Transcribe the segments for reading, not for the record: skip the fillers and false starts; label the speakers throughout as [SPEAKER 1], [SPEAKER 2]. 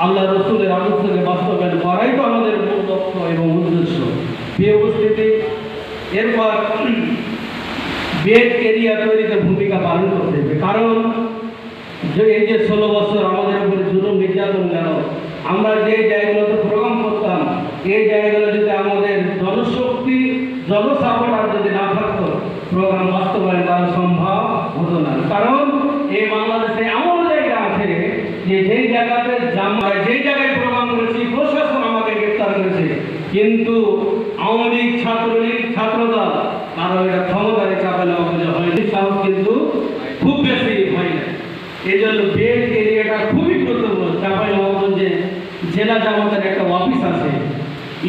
[SPEAKER 1] আল্লাহ রসুলের আদর্শকে বাস্তবায়ন করাই তো আমাদের মূল লক্ষ্য এবং উদ্দেশ্য। প্রিয় উপস্থিতি, এরপর বেড এরিয়া তৈরিতে ভূমিকা পালন করতে হবে। কারণ এই যে 16 বছর আমাদের উপরে জুলুম নির্যাতন গেল, আমরা যে জায়গাগুলোতে প্রোগ্রাম করতাম, এই জায়গাগুলো যদি আমাদের জনশক্তি জনসাপোর্টার যদি না থাকতো, প্রোগ্রাম বাস্তবায়ন করা সম্ভব হতো না। কারণ এই বাংলাদেশে এমন জায়গা আছে যে যেই জায়গাতে যেই জায়গায় প্রোগ্রাম করেছি প্রশাসন আমাকে গ্রেপ্তার করেছে, কিন্তু আওয়ামী লীগ, ছাত্রলীগ, ছাত্রদল তারা এটা ক্ষমতায় চাপে নেওয়া হয়নি, সাহস কিন্তু খুব বেশি হয় না। এই জন্য বেড এরিয়াটা খুবই গুরুত্বপূর্ণ। চাঁপাইনবাবগঞ্জে জেলা জামাতের একটা অফিস আছে,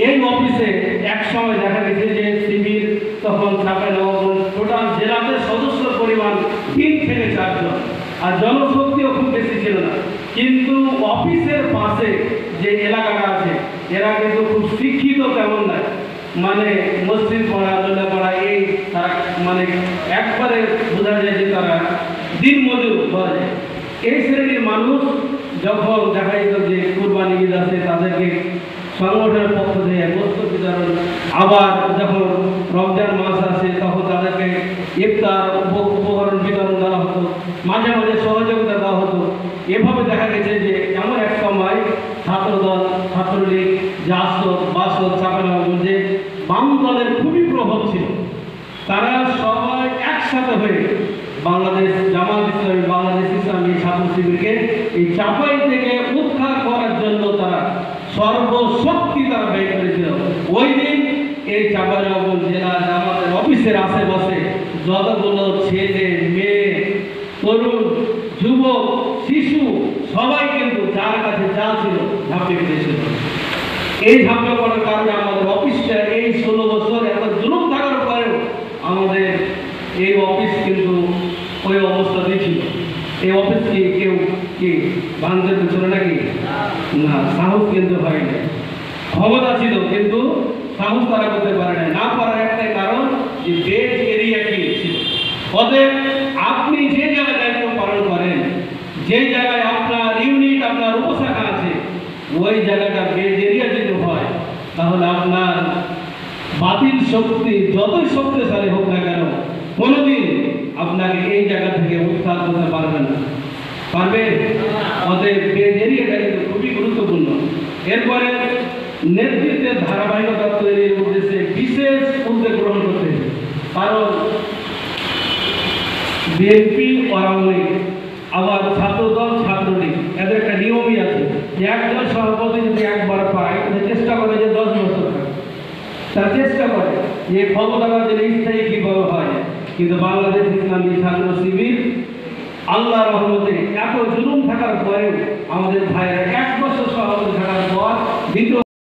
[SPEAKER 1] এই অফিসে এক সময় দেখা গেছে যে শিবির তখন চাঁপাইনবাবগঞ্জ টোটাল জেলাতে সদস্য পরিমাণ 3 থেকে 4 জন, আর জনশক্তিও খুব বেশি ছিল না। কিন্তু অফিসের পাশে যে এলাকাটা আছে এরা কিন্তু খুব শিক্ষিত তেমন নয়, মানে মসজিদ পড়া, লোলা পড়া, এই তারা মানে একবারে বোঝা যায় যে তারা দিনমজুর বলা যায়। এই শ্রেণীর মানুষ যখন দেখা যেত যে কুরবানি ঈদ আছে তাদেরকে সংগঠনের পক্ষ থেকে গোস্ত বিতরণ, আবার যখন রমজান মাস আসে তখন তাদেরকে ইফতার উপকরণ বিতরণ দেওয়া হতো, মাঝে মাঝে সহযোগিতা দেওয়া হতো। এভাবে দেখা গেছে যে এমন এক সময় ছাত্রদল, ছাত্রলীগ, জাসদ, বাসদ, চাঁপাইনবাবগঞ্জে বাম দলের খুবই প্রভাব ছিল। তারা সবাই একসাথে হয়ে বাংলাদেশ জামাত ইসলামী, বাংলাদেশ ইসলামী ছাত্র শিবিরকে এই চাপাই থেকে উদ্ধার করার জন্য তারা সর্বশক্তি তারা ব্যয় করেছিল। ওই দিন এই চাঁপাইনবাবগঞ্জ জেলা জামাতের অফিসের আশেপাশে যতগুলো ছেলে, মেয়ে, তরুণ, যুবক, শিশু সবাই কিন্তু যার কাছে যা ছিল ঝাঁপিয়ে পড়েছিল। এই ঝাঁপিয়ে পড়ার কারণে আমাদের অফিসটা এই 16 বছর এত জুলুম থাকার পরেও আমাদের এই অফিস কিন্তু ওই অবস্থাতেই ছিল। এই অফিস কেউ কি ভাঙতে পেছিল নাকি? না, সাহস কিন্তু হয় না। ক্ষমতা ছিল কিন্তু সাহস তারা করতে পারে না। না পারার একটাই কারণ যে বেড এরিয়া কি ছিল। অতএব আপনি যে জায়গায় দায়িত্ব পালন করেন, যে জায়গায় আপনার ইউনিট, আপনার উপশাখা আছে, ওই জায়গাটা বেড এরিয়া যদি হয় তাহলে আপনার বাতিল শক্তি যতই শক্তিশালী হোক না কেন কোনোদিন আপনাকে এই জায়গা থেকে উদ্ধার করতে পারবে না। পারবে? অতএব বেড এরিয়াটা কিন্তু খুবই গুরুত্বপূর্ণ। এরপরে নেতৃত্বের ধারাবাহিকতা তৈরির উদ্দেশ্যে বিশেষ উদ্যোগ গ্রহণ করতে হবে। কারণ বিএনপি, আওয়ামী লীগ, আবার ছাত্রদল, ছাত্রলীগ এদের একটা নিয়মই আছে যে একজন সভাপতি যদি একবার পায় চেষ্টা করে যে 10 বছর থাকে, তারা চেষ্টা করে যে ক্ষমতাটা যেন স্থায়ী কীভাবে হয়। কিন্তু বাংলাদেশ ইসলামী ছাত্র শিবির আল্লাহ রহমতে এত জুলুম